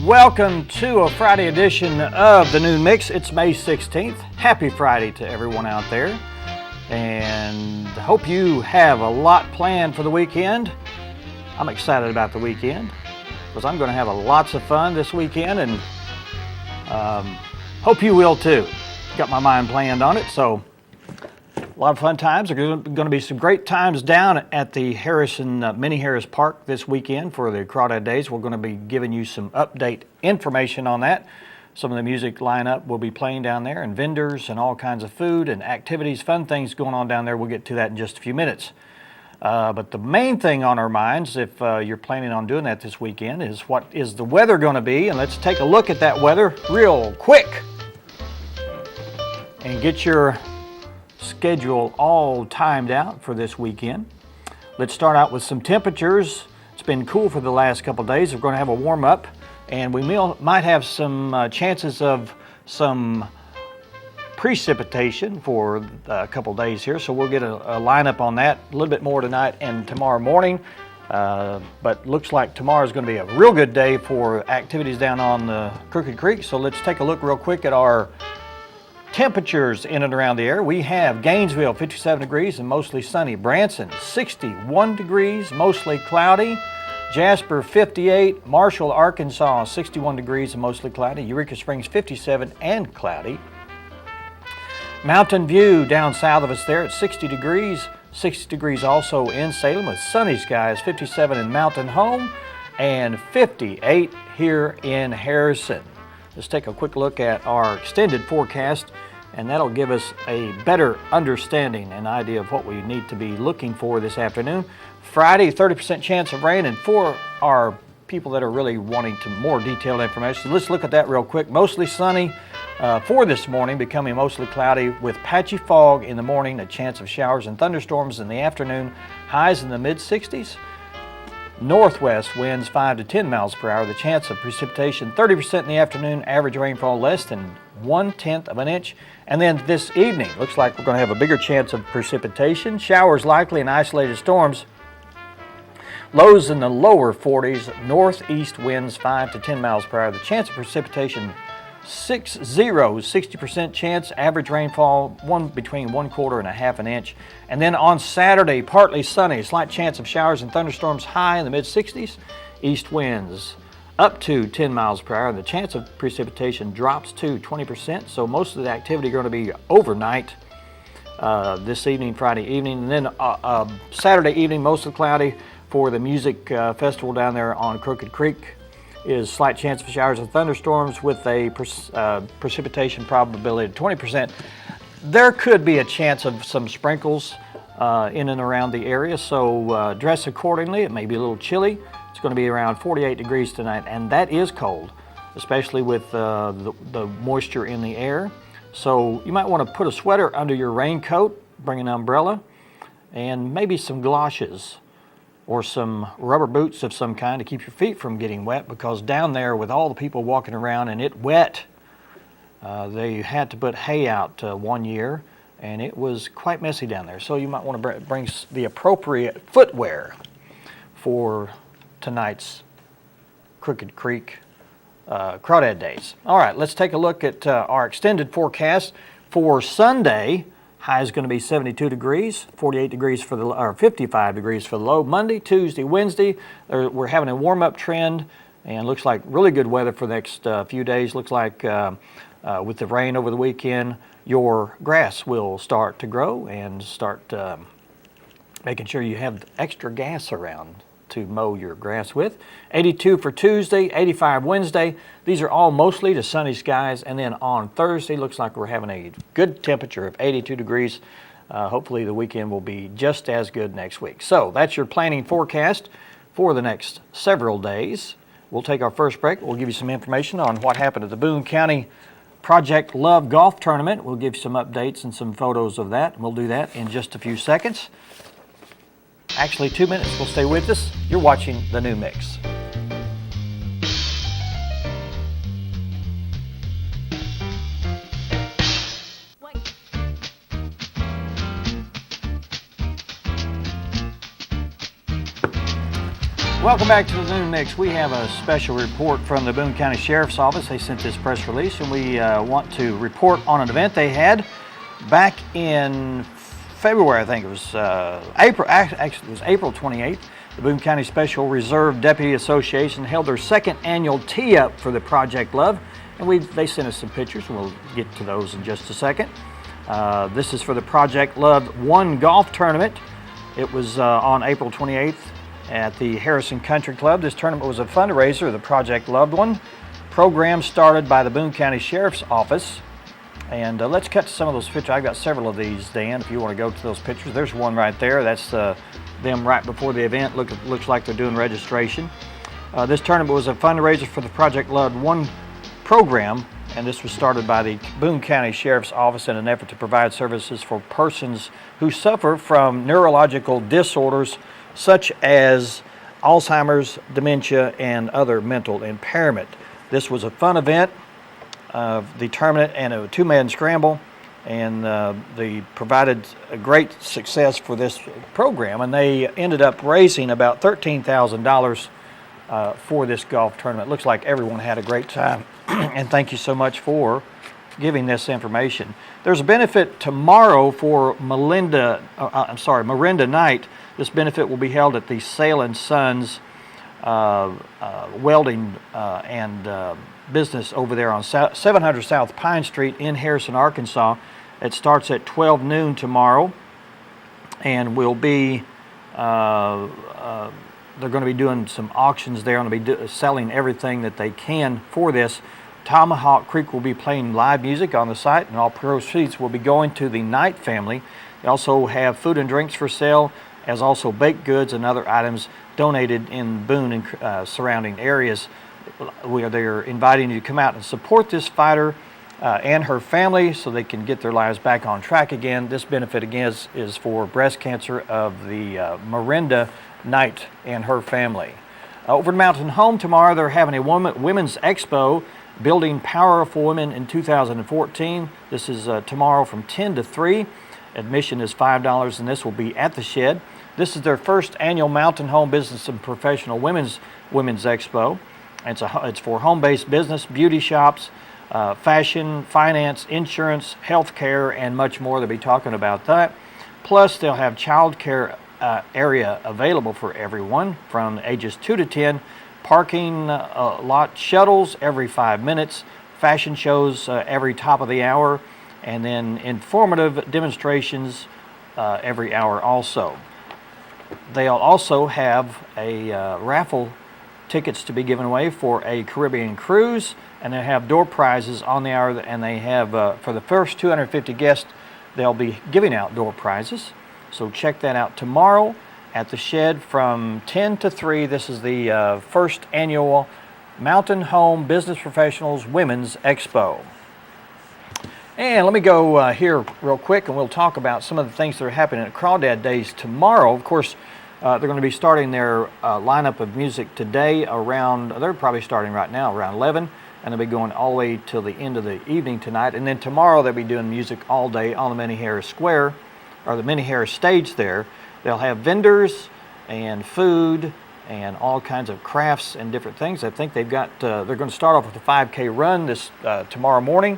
Welcome to a Friday edition of the Noon Mix. It's May 16th. Happy Friday to everyone out there. And hope you have a lot planned for the weekend. I'm excited about the weekend because I'm going to have lots of fun this weekend, and hope you will too. Got my mind planned on it, so a lot of fun times. There are going to be some great times down at the Mini Harris Park this weekend for the Crawdad Days. We're going to be giving you some update information on that. Some of the music lineup will be playing down there, and vendors and all kinds of food and activities, fun things going on down there. We'll get to that in just a few minutes. But the main thing on our minds, if you're planning on doing that this weekend, is what is the weather going to be. And let's take a look at that weather real quick and get your schedule all timed out for this weekend. Let's start out with some temperatures. It's been cool for the last couple of days. We're going to have a warm up, and we might have some chances of some precipitation for a couple of days here, so we'll get a lineup on that a little bit more tonight and tomorrow morning. But looks like tomorrow is going to be a real good day for activities down on the Crooked Creek. So let's take a look real quick at our temperatures in and around the area. We have Gainesville 57 degrees and mostly sunny. Branson 61 degrees, mostly cloudy. Jasper 58, Marshall, Arkansas 61 degrees and mostly cloudy. Eureka Springs 57 and cloudy. Mountain View down south of us there at 60 degrees. 60 degrees also in Salem with sunny skies, 57 in Mountain Home and 58 here in Harrison. Let's take a quick look at our extended forecast, and that'll give us a better understanding and idea of what we need to be looking for this afternoon. Friday, 30% chance of rain, and for our people that are really wanting to more detailed information, let's look at that real quick. Mostly sunny for this morning, becoming mostly cloudy with patchy fog in the morning, a chance of showers and thunderstorms in the afternoon, highs in the mid-60s. Northwest winds 5 to 10 miles per hour. The chance of precipitation 30% in the afternoon, average rainfall less than 1/10 of an inch. And then this evening, looks like we're going to have a bigger chance of precipitation. Showers likely and isolated storms. Lows in the lower 40s, northeast winds 5 to 10 miles per hour. The chance of precipitation 60% chance, average rainfall between 1/4 and 1/2 an inch. And then on Saturday, partly sunny, slight chance of showers and thunderstorms, high in the mid-60s. East winds up to 10 miles per hour. The chance of precipitation drops to 20%. So most of the activity going to be overnight this evening, Friday evening. And then Saturday evening, mostly cloudy for the music festival down there on Crooked Creek. Is slight chance of showers and thunderstorms with a precipitation probability of 20%. There could be a chance of some sprinkles in and around the area, so dress accordingly. It may be a little chilly. It's going to be around 48 degrees tonight, and that is cold, especially with the moisture in the air. So you might want to put a sweater under your raincoat, bring an umbrella, and maybe some galoshes or some rubber boots of some kind to keep your feet from getting wet, because down there with all the people walking around and it wet, they had to put hay out one year, and it was quite messy down there. So you might want to bring the appropriate footwear for tonight's Crooked Creek Crawdad Days. All right, let's take a look at our extended forecast for Sunday. High is going to be 72 degrees, 48 degrees for the, or 55 degrees for the low. Monday, Tuesday, Wednesday, we're having a warm-up trend, and looks like really good weather for the next few days. Looks like with the rain over the weekend, your grass will start to grow and start making sure you have extra gas around to mow your grass with. 82 for Tuesday, 85 Wednesday. These are all mostly to sunny skies. And then on Thursday, looks like we're having a good temperature of 82 degrees. Hopefully the weekend will be just as good next week. So that's your planning forecast for the next several days. We'll take our first break. We'll give you some information on what happened at the Boone County Project Love Golf Tournament. We'll give you some updates and some photos of that. We'll do that in just a few seconds. Actually, 2 minutes. We'll stay with us. You're watching the New Mix. Welcome back to the Noon Mix. We have a special report from the Boone County Sheriff's Office. They sent this press release, and we want to report on an event they had back in February. I think it was April. Actually, it was April 28th. The Boone County Special Reserve Deputy Association held their second annual tee-up for the Project Love, and they sent us some pictures, and we'll get to those in just a second. This is for the Project Love 1 golf tournament. It was on April 28th. At the Harrison Country Club. This tournament was a fundraiser of the Project Loved One program started by the Boone County Sheriff's Office. And let's cut to some of those pictures. I've got several of these, Dan, if you want to go to those pictures. There's one right there. That's them right before the event. Looks like they're doing registration. This tournament was a fundraiser for the Project Loved One program, and this was started by the Boone County Sheriff's Office in an effort to provide services for persons who suffer from neurological disorders such as Alzheimer's, dementia, and other mental impairment. This was a fun event of the tournament and a two-man scramble, and they provided a great success for this program, and they ended up raising about $13,000 for this golf tournament. Looks like everyone had a great time, and thank you so much for giving this information. There's a benefit tomorrow for Marinda Night. This benefit will be held at the Sale & Sons welding and business over there on 700 South Pine Street in Harrison, Arkansas. It starts at 12 noon tomorrow, and will be they're going to be doing some auctions there, and they'll be selling everything that they can for this. Tomahawk Creek will be playing live music on the site, and all proceeds will be going to the Knight family. They also have food and drinks for sale, as also baked goods and other items donated in Boone and surrounding areas. They're inviting you to come out and support this fighter and her family so they can get their lives back on track again. This benefit again is for breast cancer of the Marinda Knight and her family. Over at Mountain Home tomorrow, they're having a women's expo, Building Powerful Women in 2014. This is tomorrow from 10 to 3. Admission is $5, and this will be at the shed. This is their first annual Mountain Home Business and Professional Women's Expo. It's for home-based business, beauty shops, fashion, finance, insurance, healthcare, and much more. They'll be talking about that. Plus, they'll have child care area available for everyone from ages 2 to 10, parking lot shuttles every 5 minutes, fashion shows every top of the hour, and then informative demonstrations every hour also. They'll also have a raffle tickets to be given away for a Caribbean cruise, and they have door prizes on the hour, and they have, for the first 250 guests, they'll be giving out door prizes. So check that out tomorrow at the shed from 10 to 3. This is the first annual Mountain Home Business Professionals Women's Expo. And let me go here real quick, and we'll talk about some of the things that are happening at Crawdad Days tomorrow. Of course, they're going to be starting their lineup of music today around, they're probably starting right now around 11, and they'll be going all the way till the end of the evening tonight. And then tomorrow they'll be doing music all day on the Minnie Harris Square, or the Minnie Harris stage there. They'll have vendors and food and all kinds of crafts and different things. I think they've got, they're going to start off with a 5K run this tomorrow morning.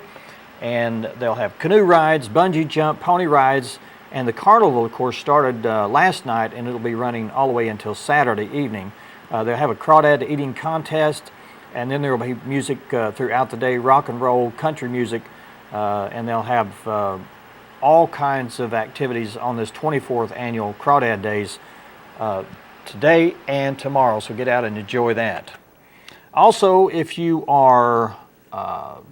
And they'll have canoe rides, bungee jump, pony rides, and the carnival, of course, started last night, and it'll be running all the way until Saturday evening. They'll have a crawdad eating contest, and then there will be music throughout the day, rock and roll, country music, and they'll have all kinds of activities on this 24th annual Crawdad Days today and tomorrow, so get out and enjoy that. Also, if you are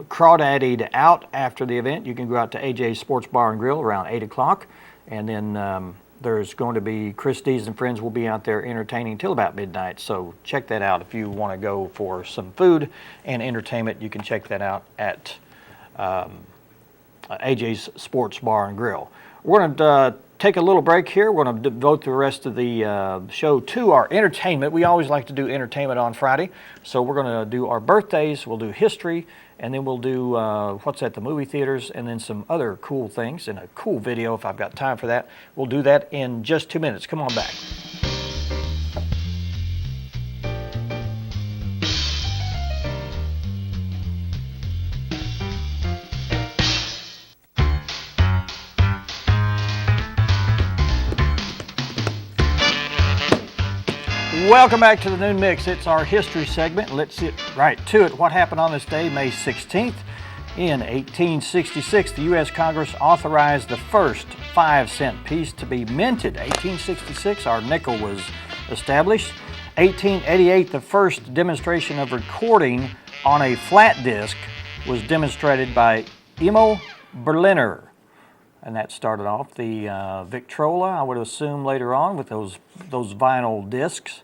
crawdaddied out after the event, you can go out to AJ's Sports Bar and Grill around 8 o'clock, and then there's going to be Chris Dees and friends will be out there entertaining till about midnight, so check that out. If you want to go for some food and entertainment, you can check that out at AJ's Sports Bar and Grill. We're going to take a little break here. We're going to devote the rest of the show to our entertainment. We always like to do entertainment on Friday, so we're going to do our birthdays, we'll do history, and then we'll do what's at the movie theaters, and then some other cool things and a cool video if I've got time for that. We'll do that in just 2 minutes. Come on back. Welcome back to the Noon Mix. It's our history segment. Let's get right to it. What happened on this day, May 16th? In 1866, the U.S. Congress authorized the first 5-cent piece to be minted. 1866, our nickel was established. 1888, the first demonstration of recording on a flat disc was demonstrated by Emil Berliner. And that started off the Victrola, I would assume later on, with those vinyl discs.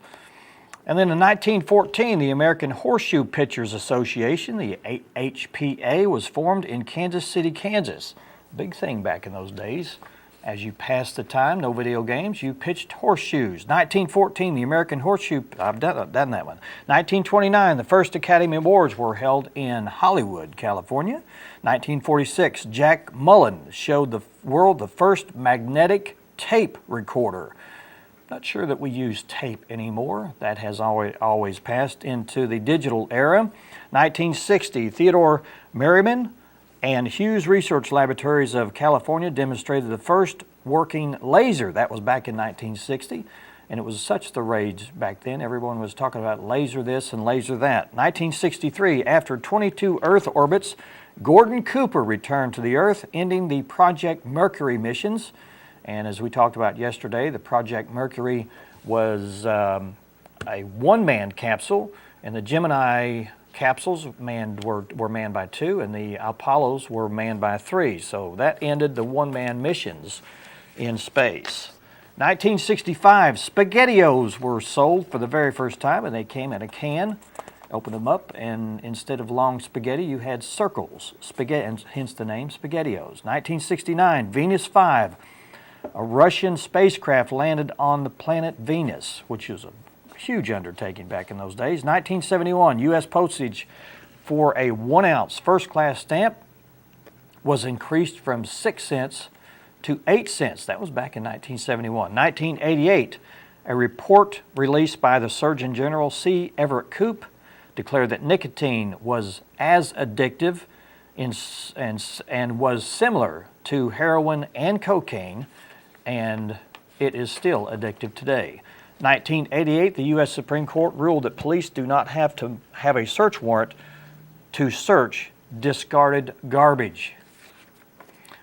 And then in 1914, the American Horseshoe Pitchers Association, the HPA, was formed in Kansas City, Kansas. Big thing back in those days. As you passed the time, no video games, you pitched horseshoes. 1914, the American Horseshoe, I've done that one. 1929, the first Academy Awards were held in Hollywood, California. 1946, Jack Mullen showed the world the first magnetic tape recorder. Not sure that we use tape anymore. That has always passed into the digital era. 1960, Theodore Merriman and Hughes Research Laboratories of California demonstrated the first working laser. That was back in 1960, and it was such the rage back then. Everyone was talking about laser this and laser that. 1963, after 22 Earth orbits, Gordon Cooper returned to the Earth, ending the Project Mercury missions. And as we talked about yesterday, the Project Mercury was a one-man capsule, and the Gemini capsules were manned by 2, and the Apollos were manned by 3. So that ended the one-man missions in space. 1965, SpaghettiOs were sold for the very first time, and they came in a can. Open them up, and instead of long spaghetti, you had circles, spaghetti, and hence the name SpaghettiOs. 1969, Venus 5, a Russian spacecraft landed on the planet Venus, which was a huge undertaking back in those days. 1971, U.S. postage for a 1-ounce first-class stamp was increased from 6 cents to 8 cents. That was back in 1971. 1988, a report released by the Surgeon General C. Everett Koop declared that nicotine was as addictive and was similar to heroin and cocaine, and it is still addictive today. 1988, the U.S. Supreme Court ruled that police do not have to have a search warrant to search discarded garbage.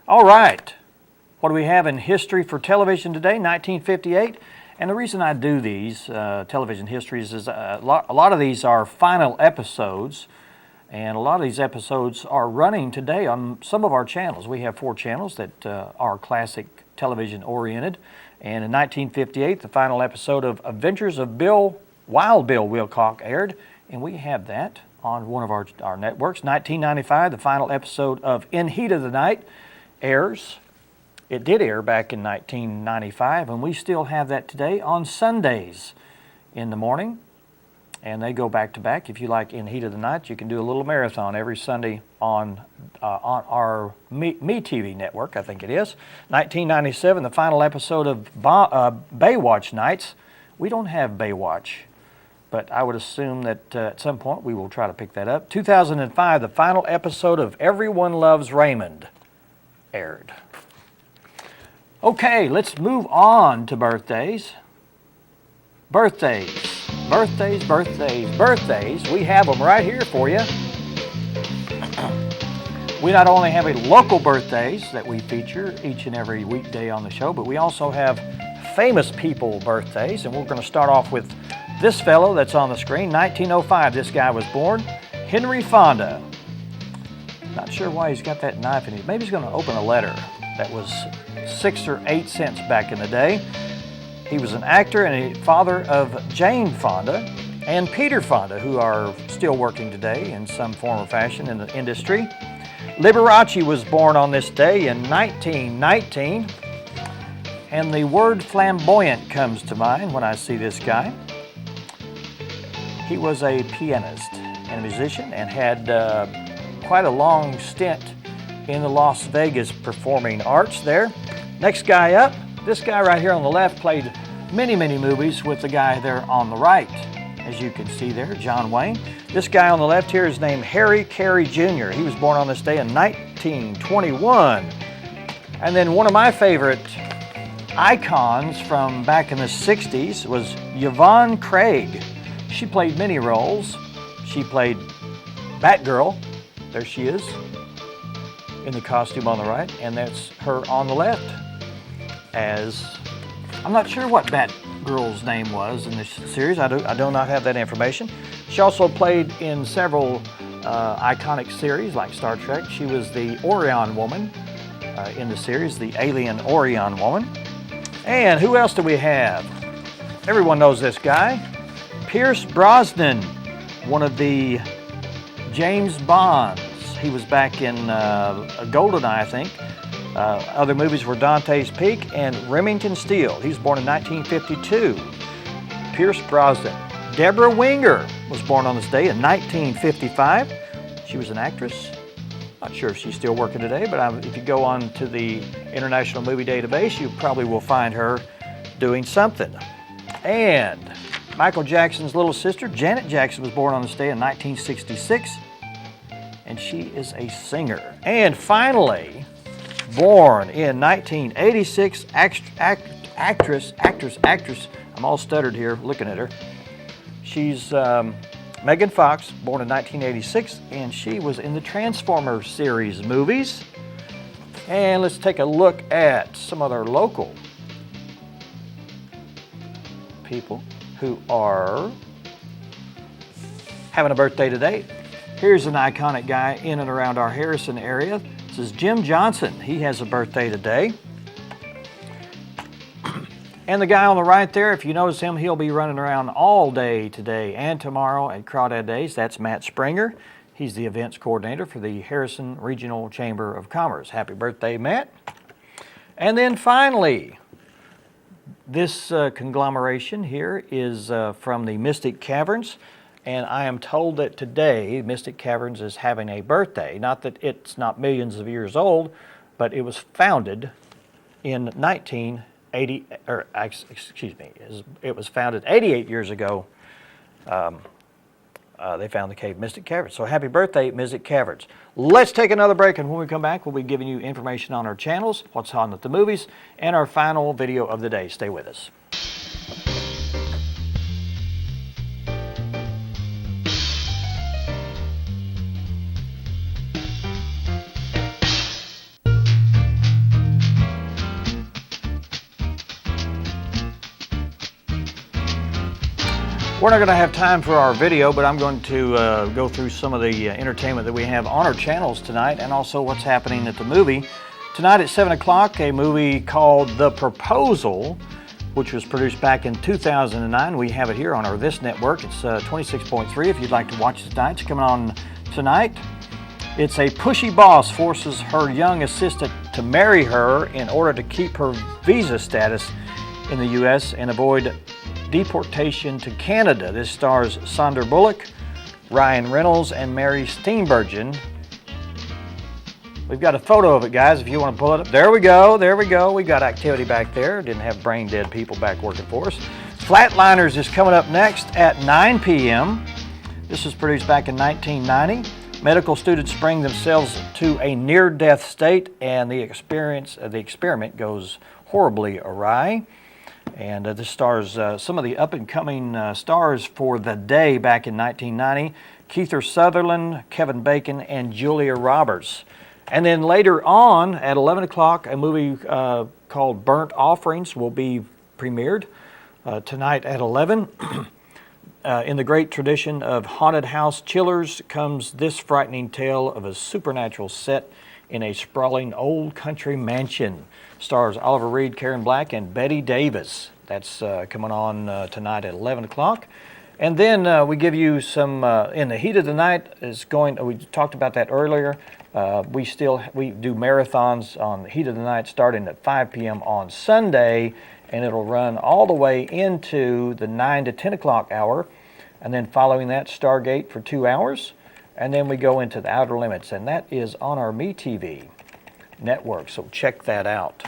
All right, what do we have in history for television today? 1958. And the reason I do these television histories is a lot of these are final episodes, and a lot of these episodes are running today on some of our channels. We have 4 channels that are classic television oriented. And in 1958, the final episode of Adventures of Wild Bill Wilcock aired, and we have that on one of our networks. 1995, the final episode of In Heat of the Night airs. It did air back in 1995, and we still have that today on Sundays in the morning. And they go back to back. If you like In Heat of the Night, you can do a little marathon every Sunday on our MeTV network, I think it is. 1997, the final episode of Baywatch Nights. We don't have Baywatch, but I would assume that at some point we will try to pick that up. 2005, the final episode of Everyone Loves Raymond aired. Okay, let's move on to birthdays. Birthdays. We have them right here for you. We not only have local birthdays that we feature each and every weekday on the show, but we also have famous people birthdays, and we're going to start off with this fellow that's on the screen. 1905, this guy was born, Henry Fonda. Not sure why he's got that knife in it. Maybe he's going to open a letter that was 6 or 8 cents back in the day. He was an actor and a father of Jane Fonda and Peter Fonda, who are still working today in some form or fashion in the industry. Liberace was born on this day in 1919, and the word flamboyant comes to mind when I see this guy. He was a pianist and a musician and had quite a long stint in the Las Vegas performing arts there. Next guy up, this guy right here on the left played many movies with the guy there on the right, as you can see there, John Wayne. This guy on the left here is named Harry Carey Jr. He was born on this day in 1921. And then one of my favorite icons from back in the 60s was Yvonne Craig. She played many roles. She played Batgirl. There she is in the costume on the right, and that's her on the left as, I'm not sure what Batgirl's name was in this series. I do not have that information. She also played in several iconic series like Star Trek. She was the Orion woman in the series, the alien Orion woman. And who else do we have? Everyone knows this guy. Pierce Brosnan, one of the James Bonds. He was back in GoldenEye, I think. Other movies were Dante's Peak and Remington Steele. He was born in 1952. Pierce Brosnan. Deborah Winger was born on this day in 1955. She was an actress. Not sure if she's still working today, but if you go on to the International Movie Database, you probably will find her doing something. And Michael Jackson's little sister, Janet Jackson, was born on this day in 1966, and she is a singer. And finally, born in 1986, actress, I'm all stuttered here looking at her. She's Megan Fox, born in 1986, and she was in the Transformers series movies. And let's take a look at some other local people who are having a birthday today. Here's an iconic guy in and around our Harrison area. This is Jim Johnson. He has a birthday today. And the guy on the right there, if you notice him, he'll be running around all day today and tomorrow at Crawdad Days. That's Matt Springer. He's the events coordinator for the Harrison Regional Chamber of Commerce. Happy birthday, Matt. And then finally, this conglomeration here is from the Mystic Caverns. And I am told that today Mystic Caverns is having a birthday. Not that it's not millions of years old, but it was founded in 1980, or excuse me, it was founded 88 years ago. They found the cave Mystic Caverns. So happy birthday, Mystic Caverns. Let's take another break, and when we come back, we'll be giving you information on our channels, what's on at the movies, and our final video of the day. Stay with us. We're not going to have time for our video, but I'm going to go through some of the entertainment that we have on our channels tonight, and also what's happening at the movie. Tonight at 7 o'clock, a movie called The Proposal, which was produced back in 2009. We have it here on our This Network. It's 26.3 if you'd like to watch it tonight. It's coming on tonight. It's a pushy boss forces her young assistant to marry her in order to keep her visa status in the U.S. and avoid deportation to Canada. This stars Sandra Bullock, Ryan Reynolds, and Mary Steenburgen. We've got a photo of it, guys, if you want to pull it up. There we go, there we go. We got activity back there. Didn't have brain dead people back working for us. Flatliners is coming up next at 9 p.m. This was produced back in 1990. Medical students bring themselves to a near-death state, and the experiment goes horribly awry. And this stars some of the up-and-coming stars for the day back in 1990. Kiefer Sutherland, Kevin Bacon, and Julia Roberts. And then later on at 11 o'clock, a movie called Burnt Offerings will be premiered tonight at 11. In the great tradition of haunted house chillers comes this frightening tale of a supernatural set in a sprawling old country mansion. Stars Oliver Reed, Karen Black, and Betty Davis. That's coming on tonight at 11 o'clock. And then we give you some, In the Heat of the Night is going, we talked about that earlier. We do marathons on the Heat of the Night starting at 5 p.m. on Sunday, and it'll run all the way into the 9 to 10 o'clock hour. And then following that, Stargate for 2 hours. And then we go into the Outer Limits, and that is on our MeTV network, so check that out.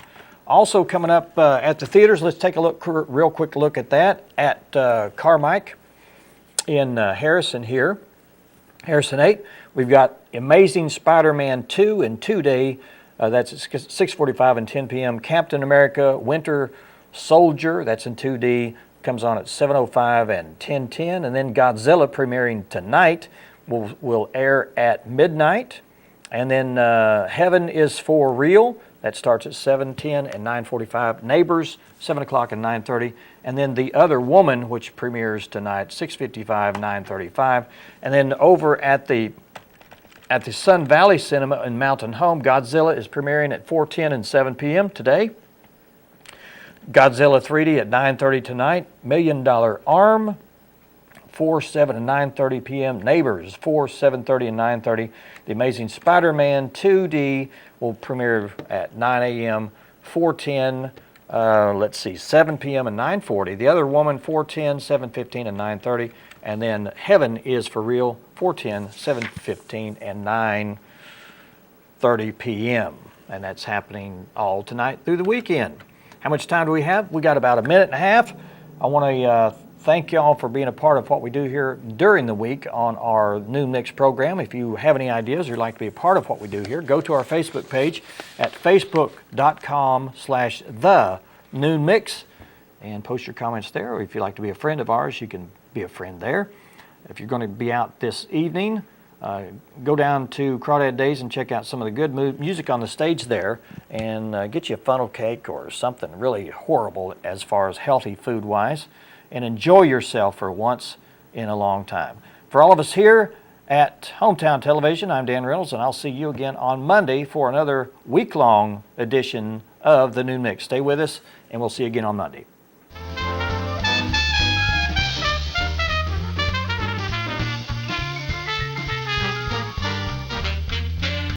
Also coming up at the theaters, let's take a real quick look at that at Carmike in Harrison here, Harrison 8. We've got Amazing Spider-Man 2 in 2-day That's at 6:45 and 10 p.m. Captain America Winter Soldier, that's in 2D, comes on at 7:05 and 10:10. And then Godzilla, premiering tonight, will air at midnight. And then Heaven is for Real, that starts at 7:10 and 9:45. Neighbors, 7 o'clock and 9:30. And then The Other Woman, which premieres tonight, 6:55, 9:35. And then over at the Sun Valley Cinema in Mountain Home, Godzilla is premiering at 4:10 and 7 p.m. today. Godzilla 3D at 9:30 tonight. $1 Million Arm, 4, 7, and 9:30 p.m. Neighbors, 4, 7:30, and 9:30. The Amazing Spider-Man 2D will premiere at 9 a.m., 4:10, 7 p.m. and 9:40. The Other Woman, 4:10, 7:15, and 9:30. And then Heaven is for Real, 4:10, 7:15, and 9:30 p.m. And that's happening all tonight through the weekend. How much time do we have? We got about a minute and a half. I want to thank y'all for being a part of what we do here during the week on our Noon Mix program. If you have any ideas or you'd like to be a part of what we do here, go to our Facebook page at facebook.com/TheNoonMix and post your comments there. Or if you'd like to be a friend of ours, you can be a friend there. If you're going to be out this evening, go down to Crawdad Days and check out some of the good music on the stage there, and get you a funnel cake or something really horrible as far as healthy food-wise, and enjoy yourself for once in a long time. For all of us here at Hometown Television, I'm Dan Reynolds, and I'll see you again on Monday for another week-long edition of the Noon Mix. Stay with us, and we'll see you again on Monday.